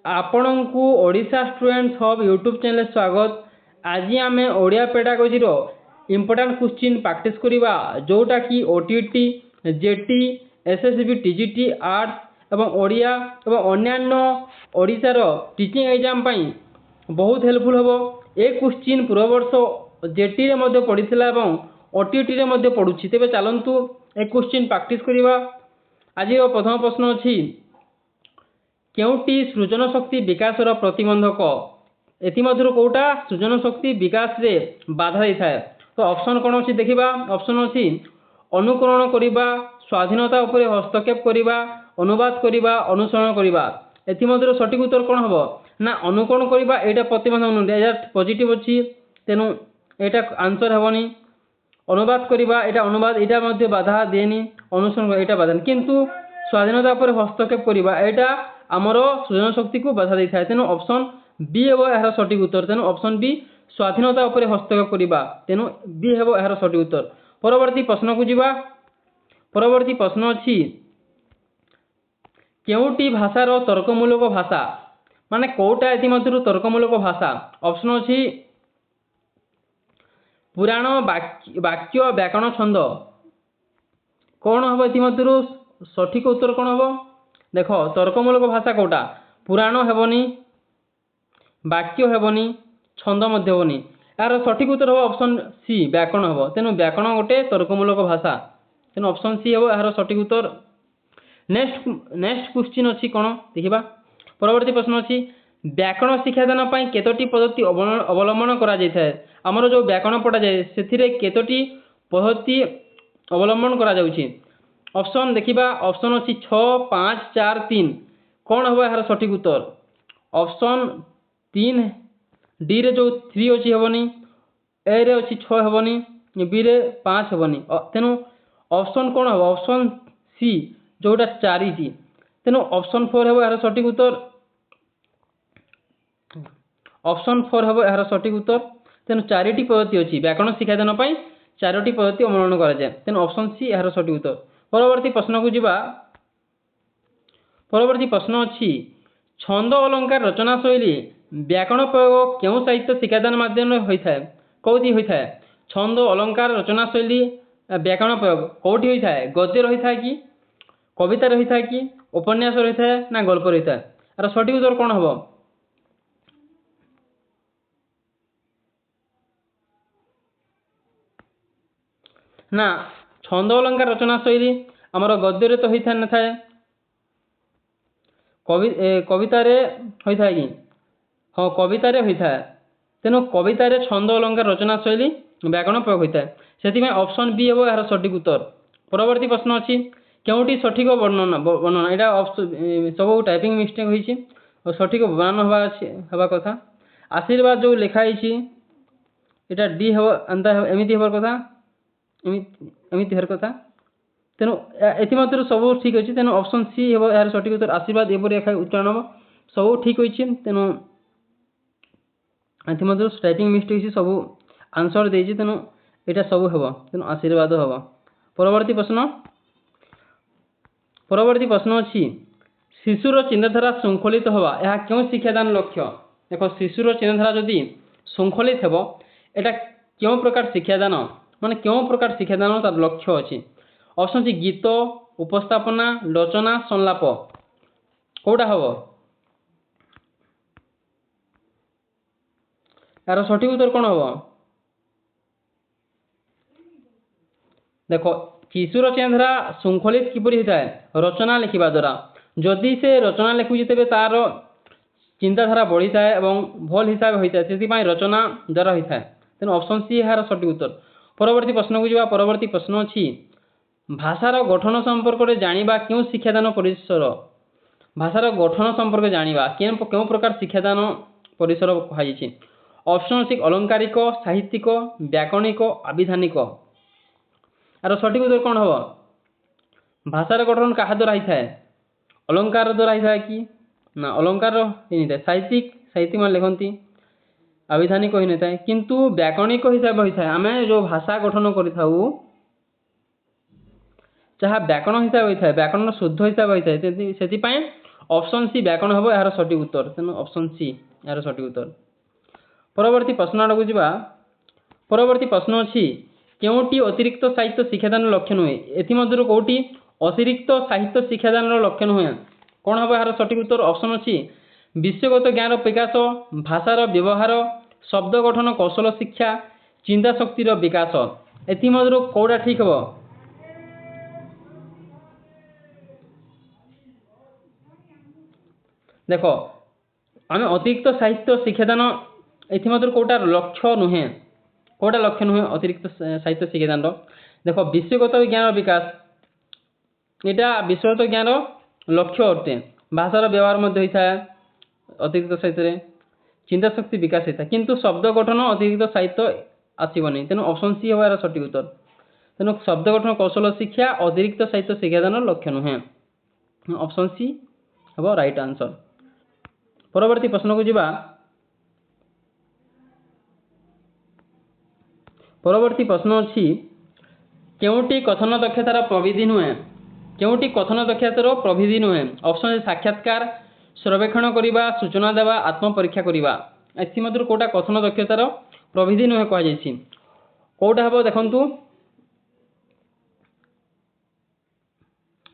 आपणकु Odisha students hub YouTube channel स्वागत। आज आम Odia pedagogy important question practice करवा जोटा कि OTET JT SSB TGT arts एवं ओडिया एवं अन्यान्य ओडिशार टीचिंग एग्जाम बहुत हेल्पफुल हम। एक क्वेश्चन पूर्व वर्ष जेटी रे पड़ीला एवं ओटीटी रे पड़ुछि। तेबे चलंतु एक क्वेश्चन प्रैक्टिस करवा। आज प्रथम प्रश्न अछि केउटी सृजन शक्ति विकास प्रतिबंधक एमध्य कौटा सृजन शक्ति विकास रे बाधा दे थाए। तो ऑप्शन कौन अच्छी देखा। ऑप्शन अच्छी अनुकरण करने स्वाधीनता उपरे हस्तक्षेप करने अनुवाद करने अनुसरण करने एमध्य सठिक उत्तर कौन हम ना अनुकरण करने यहाँ प्रतिबंधक नुहे पॉजिटिव अच्छी तेणु यहाँ आंसर हेनी। अनुवाद करने यहाँ अनुवाद यहाँ बाधा दिएनि अनुसरण यहाँ बाधा किंतु स्वाधीनता पर हस्तक्षेप करने यहाँ आमर सृजन शक्ति को बाधा दे थाए। तेणु ऑप्शन बी हे यार सठिक उत्तर। तेणु ऑप्शन बी स्वाधीनता उपर हस्तक्षेप करने तेणु बी हे यार सठिक उत्तर। परवर्ती प्रश्न को जीवा। परवर्ती प्रश्न अच्छी केउटी भाषार तर्कमूलक भाषा माने कौटा एमध्य तर्कमूलक भाषा। ऑप्शन अच्छी पुराण वाक्य व्याकरण छंद कौन हम एमध्य सठिक उत्तर कौन हम। देख तर्कमूलक भाषा कौटा पुराण हेबनी वाक्य हेबनी छंद मध्य हेबनी यार सठिक उत्तर हम ऑप्शन सी व्याकरण हम। तेणु व्याकरण गोटे तर्कमूलक भाषा तेणु ऑप्शन सी हम यार सठिक उत्तर। नेक्स्ट क्वेश्चन अच्छी कौन देखा। परवर्ती प्रश्न अच्छी व्याकरण शिक्षादान केतोटी पद्धति अवलंबन करा जाय थाए। आमर जो व्याकरण पढ़ा जाए से केतोटी पद्धति अवलंबन करा जाउछि। ऑप्शन देखा। ऑप्शन अच्छी 6 5 4 3 कौन हम यार सठिक उत्तर। ऑप्शन 3 डी रे जो 3 अच्छी हेबनी ए रे अच्छी 6 हेबनी बी रे 5 हेबनी तेणु ऑप्शन कौन हम ऑप्शन सी जोटा 4 टी तेणु ऑप्शन 4 हम यार सठिक उत्तर। ऑप्शन 4 हम यार सठिक उत्तर। तेणु 4टी पद्धति अच्छी व्याकरण शिक्षादान 4टी पद्धति अवलंबन करा जाए तेणु ऑप्शन सी यार सठिक उत्तर। परवर्ती प्रश्न को जीवा। परवर्ती प्रश्न अच्छी छंद अलंकार रचना शैली व्याकरण प्रयोग केउ साहित्य शिक्षादान माध्यम होता है कौटी होता है। छंद अलंकार रचना शैली व्याकरण प्रयोग कौटी होता है गद्य रही था कि कविता रही था कि उपन्यास रही था ना गल्प रही था यार सठिक उत्तर कौन हम ना छंद अलंकार रचना शैली आमर गद्य तो होता न थाए कवितारे होता है कि हाँ कवितारे होता है तेणु कवितारे छंद अलंकार रचना शैली व्याकरण प्रयोग होता है से ऑप्शन बी हे यार सठिक उत्तर। परवर्ती प्रश्न अच्छी केउटी सठिक वर्णना वर्णना यहाँ सब टाइपिंग मिस्टेक होती सठिक बयान हवा कथा आशीर्वाद जो लिखाई यहाँ डी एमती हबार कथा एमती हर कथा तेणु एमध्य सब ठीक अच्छे तेणु ऑप्शन सी हे यार सठिक उत्तर। आशीर्वाद एपरी उच्चारण हम सब ठीक अच्छे तेणु एमध्य टाइपिंग मिस्टेक सब आंसर देती तेणु यहाँ सब हम तेणु आशीर्वाद हम। परवर्ती प्रश्न। परवर्ती प्रश्न अच्छी शिशुर चिंताधारा श्रृंखलित हवा यह क्यों शिक्षादान लक्ष्य। देख शिशुर चिंताधारा जदि श्रृंखलित हो यहाँ क्यों प्रकार शिक्षादान माने क्यों प्रकार शिक्षादान तार लक्ष्य अच्छी। ऑप्शन सी गीत उपस्थापना लोचना संलाप कौटा हम यार सठिक उत्तर कौन हम। देख शिशुर चिंताधारा श्रृंखलित किपरि होता है रचना लिखा द्वारा जदि से रचना लिखुची तेज तार चिंताधारा बढ़ी थाए और भल हिसाब होता है से रचना द्वारा होता है तेणु ऑप्शन सी यार सठिक उत्तर। परवर्ती प्रश्न को जीवा। परवर्ती प्रश्न अच्छी भाषार गठन संपर्क जानिबा क्यों शिक्षादान परिसर भाषार गठन संपर्क जानिबा क्यों प्रकार शिक्षादान परिसर कहुई। ऑप्शन अच्छी अलंकारिक साहित्यिक व्याकरणिक आविधानिक यार सठिक उत्तर कौन हम। भाषार गठन क्या द्वारा होता है अलंकार द्वारा होता है कि ना अलंकार साहित्यिक साहित्य मान लिखती आविधानिक ही नहीं था किंतु व्याकरणिक हिसाब होता है आम जो भाषा गठन करूँ जहाँ व्याकरण हिसाब होता है व्याकरण शुद्ध हिसाब होता है से ऑप्शन सी व्याकरण हम यार सठिक उत्तर तेणु ऑप्शन सी यार सठिक उत्तर। परवर्ती प्रश्न आड़क जा परवर्ती प्रश्न अच्छी केउटी अतिरिक्त साहित्य शिक्षादान लक्ष्य नुहे एमध्य कौटी अतिरिक्त साहित्य शिक्षादान लक्ष्य नुहे कौन हम यार सठिक उत्तर ऑप्शन अच्छी विषयगत ज्ञान विकास भाषार व्यवहार शब्द गठन कौशल शिक्षा चिंता शक्तिर विकास एमध्य कौटा ठीक हम देख आम अतिरिक्त साहित्य शिक्षादान एमध्य कौटा लक्ष्य नुहे कौटा लक्ष्य नुहे अतिरिक्त साहित्य शिक्षादान देख विषयगत ज्ञान विकास यहाँ विषयगत ज्ञान लक्ष्य अटे भाषार व्यवहार होता है अतिरिक्त साहित्य चिंता शक्ति विकास होता है किंतु शब्द गठन अतिरिक्त साहित्य आसबनी तेणु ऑप्शन सी हम यार सठिक उत्तर तेणु शब्द गठन कौशल शिक्षा अतिरिक्त साहित्य शिक्षादान लक्ष्य नुहे ऑप्शन सी हम राइट आंसर। परवर्ती प्रश्न को जीवा परवर्ती प्रश्न अच्छी केउटी कथन दक्षतार प्रविधि नुहे केउटी कथन दक्षतार प्रविधि नुहे ऑप्शन साक्षात्कार सर्वेक्षण करवा सूचना देवा आत्मपरीक्षा करवा एमध्य कौटा कथन दक्षतार प्रविधि नुहे कहुई कौटा हम देखु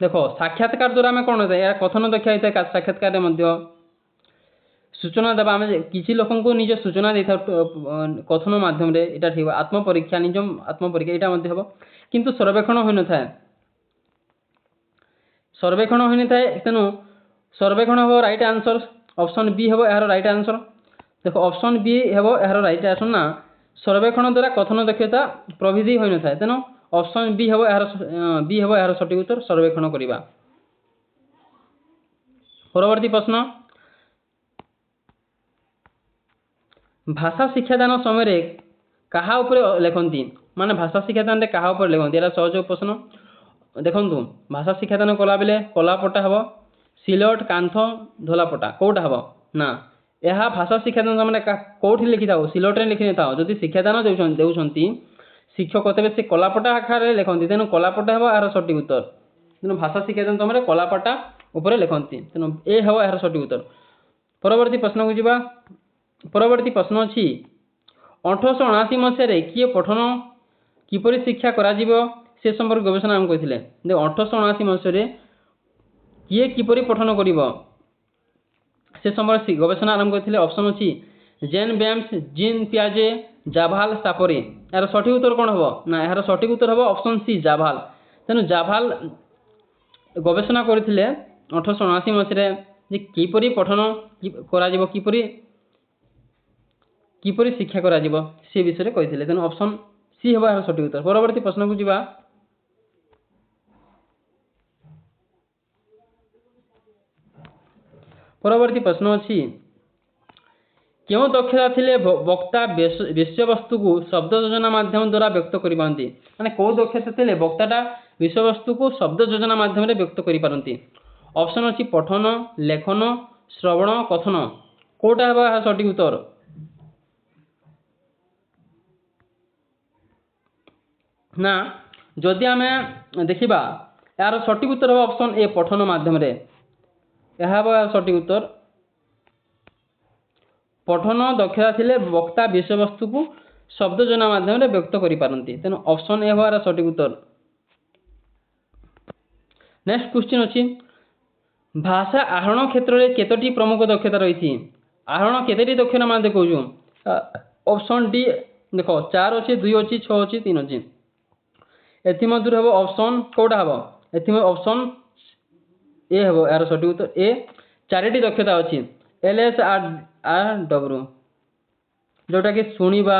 देख साक्षात्कार द्वारा आम कौन होता है यार कथन दक्षा होता है साक्षात्कार सूचना देवा आम किसी लोक निज सूचना दे कथन मध्यम यहाँ ठीक आत्मपरीक्षा निज आत्मपरीक्षा यहाँ हम किंतु सर्वेक्षण हो न था सर्वेक्षण हो न था तेणु सर्वेक्षण हम राइट आंसर ऑप्शन बी हम यार राइट आंसर देख ऑप्शन बी हम यार राइट आंसर ना सर्वेक्षण द्वारा कथन दक्षता प्रविधि हो न था तेणु ऑप्शन बी हम यार सठिक उत्तर सर्वेक्षण करवा। परवर्ती प्रश्न भाषा शिक्षादान समय क्या लिखती माने भाषा शिक्षादान क्या लिखती यार सहज प्रश्न देखु भाषा शिक्षादान कला बेले कलापटा हम सिलट कांथ धोलापटा कौटा हम ना यह भाषा शिक्षादान मैंने कौटी लिखि था सिलटे लिखि था जदि शिक्षादान देउछंती शिक्षक तेज से कलापटा आकार लिखती तेणु कलापटा हम यार सठिक उत्तर तेणु भाषा शिक्षादान समय कलापटा उपर लिखती तेणु ए हम यार सठिक उत्तर। परवर्ती प्रश्न को जीवा परवर्ती प्रश्न अच्छी 1879 मसीह किए पठन किपरि शिक्षा करा से संपर्क गवेषणा आरंभ करते 1879 मसीह किए किपरि पठन कर से संपर्क गवेषणा आरंभ करते ऑप्शन अच्छी जेन बेम्स जीन पियाजे जाभाल सापरे यार सठिक उत्तर कौन हम ना यार सठिक उत्तर हम ऑप्शन सी जाभाल तेणु जाभाल गवेषणा करते 1879 मसीह किपरि पठन करा किपरि शिक्षा करा से विषय कहते तेणु ऑप्शन सी हम यार सठिक उत्तर। परवर्ती प्रश्न को जीवा परवर्ती प्रश्न अच्छी क्यों दक्षता थिले वक्ता विषयवस्तु को शब्द योजना माध्यम द्वारा व्यक्त कर पारती माने कौ दक्षता थिले वक्ताटा विषयवस्तु को शब्द योजना माध्यम व्यक्त कर पारती ऑप्शन अच्छी पठन लेखन श्रवण कथन कौटा है सठिक उत्तर ना जदि आम देखा यार सठिक उत्तर हम ऑप्शन ए पठन माध्यम यह सठिक उत्तर पठन दक्षता थिले वक्ता विषयवस्तु को शब्द योजना माध्यम व्यक्त कर पारती तेणु ऑप्शन ए हमारा सठिक उत्तर। नेक्स्ट क्वेश्चन अच्छी भाषा आहरण क्षेत्र में केतोटी प्रमुख दक्षता रही आहरण केतोटी दक्षता मान देखो ऑप्शन डी देख 4 अच्छी 2 अच्छी 6 अच्छी 3 अच्छी एमध्य हम ऑप्शन कौटा हम ए ऑप्शन ए हम यार सठिक उत्तर ए 4टी दक्षता अच्छी LS R W जोटा कि शुणा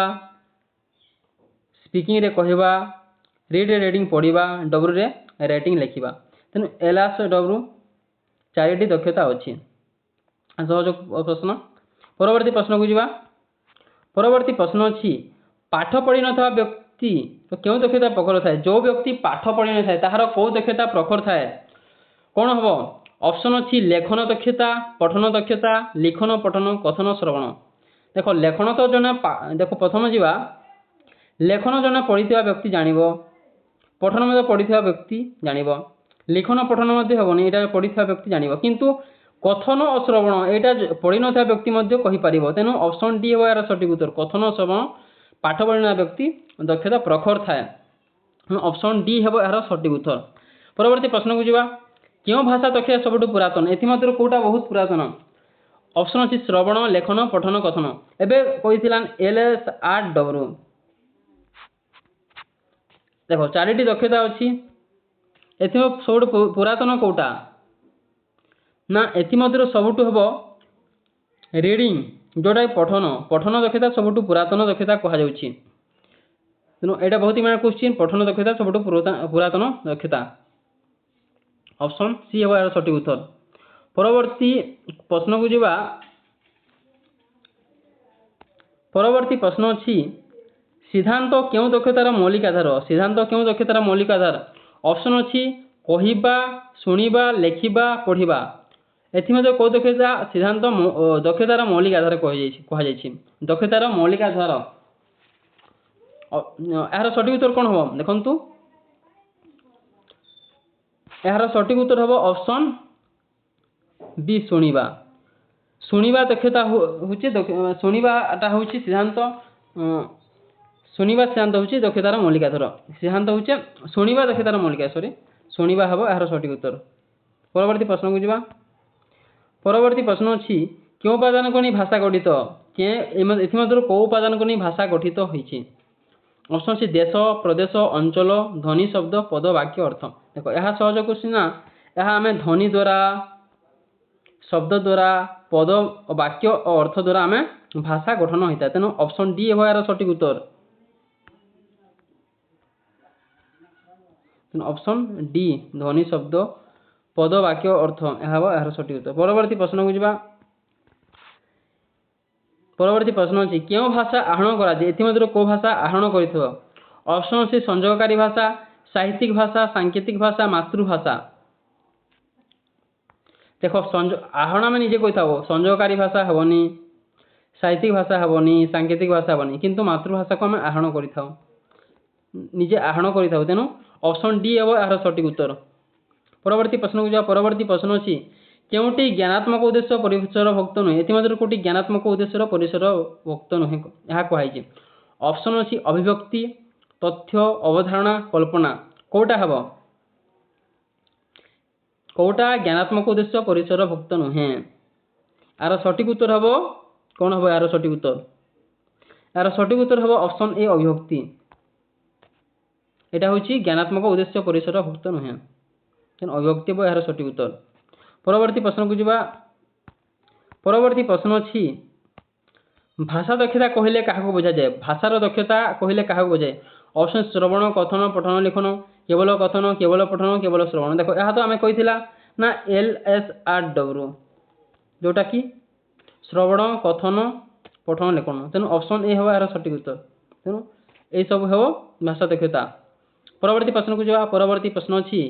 स्पीकिंग रे कहवा रीडिंग पढ़ा W रे राइटिंग लिखा तेणु LS W 4टी दक्षता अच्छी सहज प्रश्न। परवर्ती प्रश्न को जीवा परवर्ती प्रश्न अच्छी पाठ पढ़ी न व्यक्ति तो क्यों दक्षता प्रखर थाए जो व्यक्ति पाठ पढ़ी न था तार कौ दक्षता प्रखर थाए कौन हम ऑप्शन अच्छी लेखन दक्षता पठन दक्षता लिखन पठन कथन श्रवण देख लेखन तो जन देख प्रथम जीवा लेखन जन पढ़ी व्यक्ति जान पठन पढ़ी व्यक्ति जान लिखन पठन हेनी यहाँ पढ़ी व्यक्ति जान किंतु कथन और श्रवण एटा पढ़ी न व्यक्ति कहीपर तेणु ऑप्शन डी है यार सठिक उत्तर कथन श्रवण पाठ पढ़ी व्यक्ति दक्षता प्रखर थाए ऑप्शन डी है यार सठिक उत्तर। परवर्ती प्रश्न को जावा क्यों भाषा दक्षता सबुठ पुरातन एमध्य कौटा बहुत पुरातन ऑप्शन अच्छी श्रवण लेखन पठन कथन एवं कही LSRW देख चारिटी दक्षता अच्छी सब पुरातन कौटा ना एमध्य सबुठ हम रीडिंग जोटा पठन पठन दक्षता सबुठ पुरातन दक्षता कहुच्छी तेणु यहाँ बहुत ही क्वेश्चन पठन दक्षता सबुठ पुरातन दक्षता ऑप्शन सी है यार सठिक उत्तर। परवर्ती प्रश्न को जावा परवर्ती प्रश्न अच्छी सिद्धांत क्यों दक्षतार मौलिक आधार सिद्धांत क्यों दक्षतार मौलिक आधार ऑप्शन अच्छी कहिबा शुणिबा लेखिबा पढ़िबा एथि कौ दक्षता सिद्धांत दक्षतार मौलिक आधार कहुच्छी दक्षतार मौलिक आधार यार सठिक उत्तर कौन हम देखु यार सठिक उत्तर हम ऑप्शन बी शुणिबा शुणिबा दक्षता हूँ शुणिबाटा हूँ सिद्धांत शुणिबा सिद्धांत हूँ दक्षतार मौलिक आधार सिद्धांत हूँ शुणिबा दक्षतार मौलिक सॉरी शुणिबा हम यार सठिक उत्तर। परवर्ती प्रश्न को जावा परवर्ती प्रश्न अच्छी क्यों उपादान को नहीं भाषा गठित एमध्य कौ उपादान को नहीं भाषा गठित होती ऑप्शन अच्छी देश प्रदेश अंचल ध्वनि शब्द पद वाक्य अर्थ देख यह सहज क्वेश्चन ना यह आम ध्वनि द्वारा शब्द द्वारा पद वाक्य और अर्थ द्वारा आम भाषा गठन होता है तेणु ऑप्शन डी है यार सठिक उत्तर ऑप्शन डी ध्वनि शब्द पद वाक्य अर्थ यह यार सठिक उत्तर। परवर्ती प्रश्न को जावा परवर्ती प्रश्न अच्छी क्यों भाषा आहरण कर कौ भाषा आहरण कर ऑप्शन अच्छी संयोगकारी भाषा साहित्यिक भाषा सांकेतिक भाषा मातृभाषा देख आहरण आम निजे कही था संयोगकारी भाषा हेनी साहित्यिक भाषा हेनी सांकेतिक भाषा हेनी किंतु मातृभाषा को आम आहरण करजे आहरण कर तेणु ऑप्शन डी है यार सठिक उत्तर। परवर्ती प्रश्न को जाओ परवर्ती प्रश्न अच्छी क्योंटी ज्ञानात्मक उद्देश्य परिसर भुक्त नुहे एमध्य कौटी ज्ञानात्मक उद्देश्य परिसर भुक्त नुहे यह कहुई ऑप्शन अच्छी अभिव्यक्ति तथ्य अवधारणा कल्पना कौटा हम कौटा ज्ञानात्मक उद्देश्य परिसर भुक्त नुहे यार सठिक उत्तर हम कौन हम यार सठिक उत्तर यार सठिक उत्तर हम ऑप्शन ए अभिव्यक्ति यहाँ हूँ ज्ञानात्मक उद्देश्य परिसर भुक्त नुहे अभिव्यक्ति यार सठिक उत्तर। परवर्ती प्रश्न को जावा परवर्ती प्रश्न अच्छी भाषा दक्षता कहले क्या बुझा जाए भाषार दक्षता कहले क्या बुझाए ऑप्शन श्रवण कथन पठन लिखन केवल कथन केवल पठन केवल श्रवण देख यह तो आम कही ना LSRW जोटा कि श्रवण कथन पठन लिखन तेणु ऑप्शन ए हम यार सठिक उत्तर तेणु यही सब हम भाषा दक्षता। परवर्ती प्रश्न को जावा परवर्ती प्रश्न अच्छी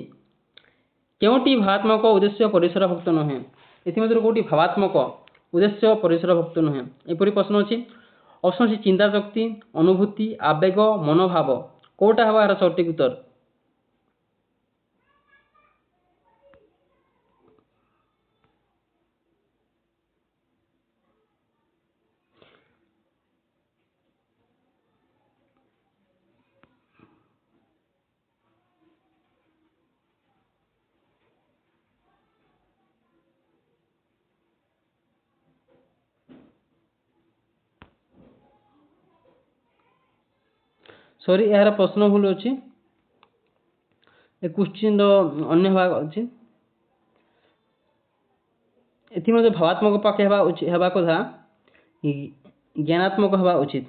क्योंटी भावात्मक उद्देश्य परिसर भुक्त नुहे इतिमध्य कौटी भावात्मक उद्देश्य परिसर भुक्त नुहे एपरी प्रश्न अच्छी ऑप्शन अच्छी चिंता शक्ति अनुभूति आवेग मनोभाव कौटा हम यार सठिक उत्तर सॉरी यार प्रश्न भूल अच्छी क्वेश्चन अन्य भाग अच्छी इतिमध्य भावात्मक पाखे हेबा कथा ज्ञानात्मक हेबा उचित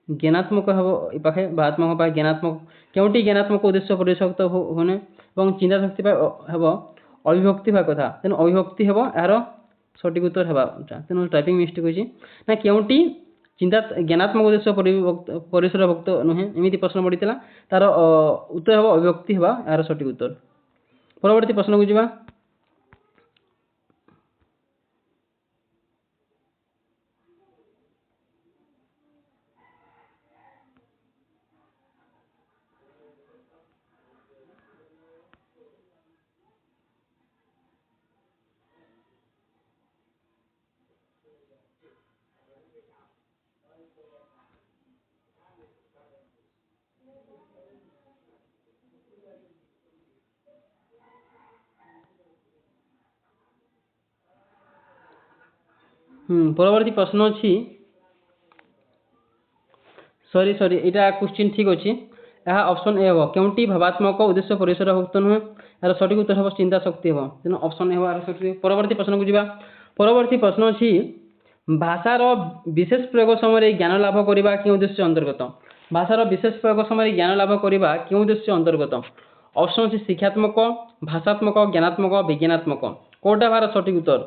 ज्ञानात्मक हे पाखे भावात्मक पाखे ज्ञानात्मक क्योंटी ज्ञानात्मक उद्देश्य परिसक्त होने चिंता शक्ति हेब अभिव्यक्ति होगा कथा तेणु अभिव्यक्ति हेब यार सठिक उत्तर हेबा तेणु टाइपिंग मिस्टेक होती ना क्योंटी चिंता ज्ञानात्मक उद्देश्य परिसर भुक्त नुहे एमती प्रश्न पड़ता तार उत्तर हम अभिव्यक्ति होगा यार सठिक उत्तर। परवर्ती प्रश्न को जावा ପରବର୍ତ୍ତୀ ପ୍ରଶ୍ନ ଅଛି ସରି ଏଇଟା କ୍ୱେଶ୍ଚିନ୍ ଠିକ୍ ଅଛି। ଏହା ଅପସନ୍ ଏ ହେବ। କେଉଁଟି ଭାବାତ୍ମକ ଉଦ୍ଦେଶ୍ୟ ପରିସରଭୁକ୍ତ ନୁହେଁ? ଏହାର ସଠିକ୍ ଉତ୍ତର ହେବ ଚିନ୍ତା ଶକ୍ତି ହେବ। ତେଣୁ ଅପସନ୍ ଏ ହେବ ଏହାର ସଠିକ୍। ପରବର୍ତ୍ତୀ ପ୍ରଶ୍ନକୁ ଯିବା। ପରବର୍ତ୍ତୀ ପ୍ରଶ୍ନ ଅଛି ଭାଷାର ବିଶେଷ ପ୍ରୟୋଗ ସମୟରେ ଜ୍ଞାନ ଲାଭ କରିବା କେଉଁ ଉଦ୍ଦେଶ୍ୟ ଅନ୍ତର୍ଗତ? ଭାଷାର ବିଶେଷ ପ୍ରୟୋଗ ସମୟରେ ଜ୍ଞାନ ଲାଭ କରିବା କେଉଁ ଉଦ୍ଦେଶ୍ୟ ଅନ୍ତର୍ଗତ? ଅପସନ୍ ଅଛି ଶିକ୍ଷାତ୍ମକ, ଭାଷାତ୍ମକ, ଜ୍ଞାନାତ୍ମକ, ବିଜ୍ଞାନାତ୍ମକ। କୋଉଟା ଏହାର ସଠିକ୍ ଉତ୍ତର?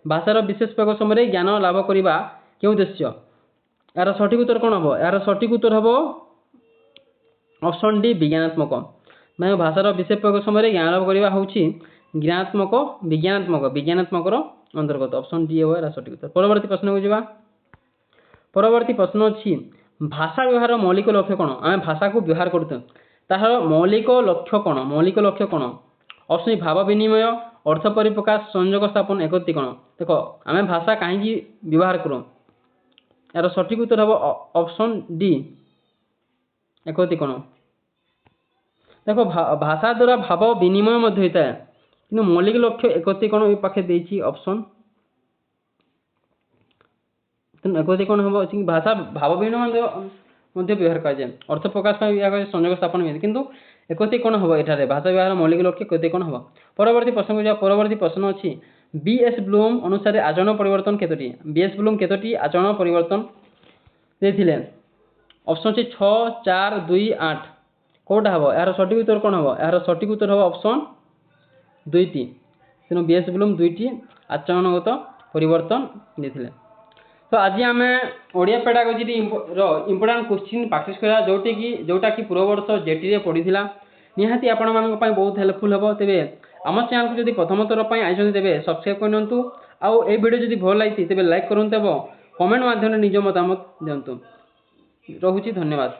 ଭାଷାର ବିଶେଷ ପ୍ରୟୋଗ ସମୟରେ ଜ୍ଞାନ ଲାଭ କରିବା କେଉଁ ଉଦ୍ଦେଶ୍ୟ? ଏହାର ସଠିକ୍ ଉତ୍ତର କ'ଣ ହେବ? ଏହାର ସଠିକ୍ ଉତ୍ତର ହେବ ଅପସନ୍ ଡି ବିଜ୍ଞାନାତ୍ମକ। ମାନେ ଭାଷାର ବିଶେଷ ପ୍ରୟୋଗ ସମୟରେ ଜ୍ଞାନ ଲାଭ କରିବା ହେଉଛି ବିଜ୍ଞାନାତ୍ମକର ଅନ୍ତର୍ଗତ। ଅପସନ୍ ଡି ହେବ ଏହାର ସଠିକ୍ ଉତ୍ତର। ପରବର୍ତ୍ତୀ ପ୍ରଶ୍ନକୁ ଯିବା। ପରବର୍ତ୍ତୀ ପ୍ରଶ୍ନ ଅଛି ଭାଷା ବ୍ୟବହାର ମୌଳିକ ଲକ୍ଷ୍ୟ କ'ଣ? ଆମେ ଭାଷାକୁ ବ୍ୟବହାର କରୁଛୁ, ତାହାର ମୌଳିକ ଲକ୍ଷ୍ୟ କ'ଣ? ମୌଳିକ ଲକ୍ଷ୍ୟ କ'ଣ? ଅପସନ୍ ଭାବ ବିନିମୟ, ଅର୍ଥ ପରିପ୍ରକାଶ, ସଂଯୋଗ ସ୍ଥାପନ, ଏକତ୍ରୀକରଣ। ଦେଖ ଆମେ ଭାଷା କାହିଁକି ବ୍ୟବହାର କରୁ? ଏହାର ସଠିକ୍ ଉତ୍ତର ହେବ ଅପସନ୍ ଡି ଏକତ୍ରୀକରଣ। ଦେଖ ଭାଷା ଦ୍ୱାରା ଭାବ ବିନିମୟ ମଧ୍ୟ ହୋଇଥାଏ, କିନ୍ତୁ ମୌଳିକ ଲକ୍ଷ୍ୟ ଏକତ୍ରୀକରଣ ଏ ପାଖେ ଦେଇଛି ଅପସନ୍। ତେଣୁ ଏକତ୍ରୀକରଣ ହେବ ଭାଷା ଭାବ ବିନିମୟ ମଧ୍ୟ ବ୍ୟବହାର କରାଯାଏ, ଅର୍ଥ ପ୍ରକାଶ ପାଇଁ ବ୍ୟବହାର କରାଯାଏ, ସଂଯୋଗ ସ୍ଥାପନ ହୁଏ, କିନ୍ତୁ ଏକତ୍ରୀକରଣ ହେବ ଏଠାରେ। ଭାଷା ବ୍ୟବହାର ମୌଳିକ ଲକ୍ଷ୍ୟ ଏକତ୍ରୀକରଣ ହେବ। ପରବର୍ତ୍ତୀ ପ୍ରଶ୍ନକୁ ଯିବା। ପରବର୍ତ୍ତୀ ପ୍ରଶ୍ନ ଅଛି ବି.ଏସ୍. ବ୍ଲୁମ୍ ଅନୁସାରେ ଆଚରଣ ପରିବର୍ତ୍ତନ କେତୋଟି? ବି.ଏସ୍. ବ୍ଲୁମ୍ କେତୋଟି ଆଚରଣ ପରିବର୍ତ୍ତନ ଦେଇଥିଲେ? ଅପସନ୍ ଅଛି 6, 4, 2, 8। କୋଉଟା ହେବ? ଏହାର ସଠିକ୍ ଉତ୍ତର କ'ଣ ହେବ? ଏହାର ସଠିକ୍ ଉତ୍ତର ହେବ ଅପସନ୍ 2ଟି। ତେଣୁ ବି.ଏସ୍. ବ୍ଲୁମ୍ 2ଟି ଆଚରଣଗତ ପରିବର୍ତ୍ତନ ଦେଇଥିଲେ। ତ ଆଜି ଆମେ ଓଡ଼ିଆ ପେଡାଗୋଜିର ଇମ୍ପୋର୍ଟାଣ୍ଟ କ୍ୱେଶ୍ଚିନ୍ ପ୍ରାକ୍ଟିସ୍ କରିବା, ଯୋଉଟାକି ପୂର୍ବ ବର୍ଷ ଜେଟିରେ ପଡ଼ିଥିଲା। ନିହାତି ଆପଣମାନଙ୍କ ପାଇଁ ବହୁତ ହେଲ୍ପଫୁଲ୍ ହେବ। ତେବେ ଆମ ଚ୍ୟାନେଲକୁ ଯଦି ପ୍ରଥମ ଥର ପାଇଁ ଆଇଛନ୍ତି ତେବେ ସବସ୍କ୍ରାଇବ୍ କରିନିଅନ୍ତୁ। ଆଉ এই ଭିଡ଼ିଓ ଯଦି ଭଲ ଲାଗିଛି ତେବେ ଲାଇକ୍ କରନ୍ତୁ ଏବଂ କମେଣ୍ଟ ମାଧ୍ୟମରେ ନିଜ ମତାମତ ଦିଅନ୍ତୁ। ରହୁଛି, ଧନ୍ୟବାଦ।